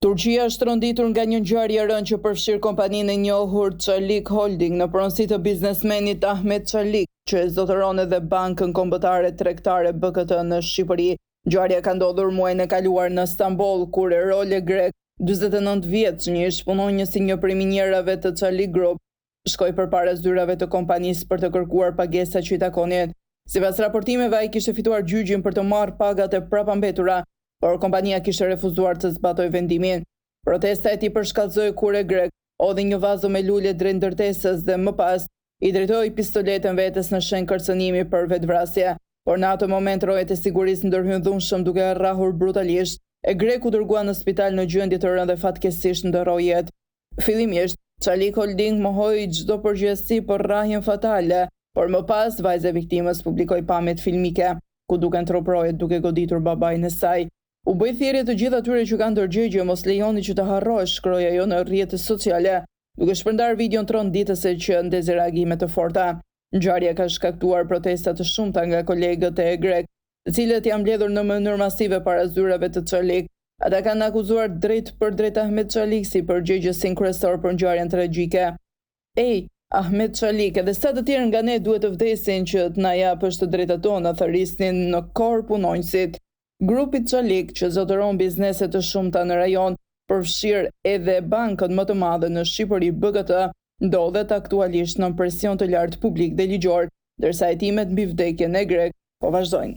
Turqia është rënditur nga një ngjarje e rënë që përfshir kompaninë e njohur Çelik Holding në pronësi të biznesmenit Ahmet Çelik, që zotëron edhe Bankën Kombëtare Tregtare BKT në Shqipëri. Ngjarja ka ndodhur muajin e kaluar në Stamboll, kur Erole Grek, 49 vjeç, një ish-punonjës i një prej minjerave të Çelik Group, shkoi përpara zyrave të kompanisë për të kërkuar pagesa që i takonin. Sipas raportimeve, ai kishte fituar gjyqin për të marrë pagat e prapambetura, por kompania kishte refuzuar të zbatojë vendimin. Protesta e tij përshkallzoi kur Grek hodhi një vazo me lule drejt ndërtesës dhe më pas i drejtoi pistoletën vetes në shenjë kërcënimi për vetvrasje. Por në atë moment rojet e sigurisë ndërhyn dhunshëm duke rrahur brutalisht. Grek u dërgua në spital në gjendje të rëndë dhe fatkesish ndërroi jetë. Fillimisht, Çelik Holding mohoi çdo përgjegjësi për rrahjen fatale, por më pas vajza e viktimës publikoi pamjet filmike, ku duken truprohet duke goditur babain e saj. U bëj thirrje të gjithë atyre që kanë ndërgjegje mos lejoni që të harrosh, shkroi ajo në rrjetet sociale, duke shpërndar videon tronditëse që ndezi reagime të forta. Ngjarja ka shkaktuar protesta të shumta nga kolegët e Grek, të cilët janë mbledhur në mënyrë masive para zyrave të Çelik. Ata kanë akuzuar drejt për drejt Ahmet Çelik si përgjegjësin kryesor për ngjarjen tragjike. Ahmet Çelik, edhe sa të tjerë nga ne duhet të vdesin që të na japësh të drejtat tona, thërisnin në kor punonjësit. Grupi Çelik, që zotëron biznese të shumta në rajon, përfshir edhe bankën më të madhe në Shqipëri BKT, ndodhet aktualisht në presion të lartë publik dhe ligjor, ndërsa hetimet mbi vdekjen e Grek po vazhdojnë.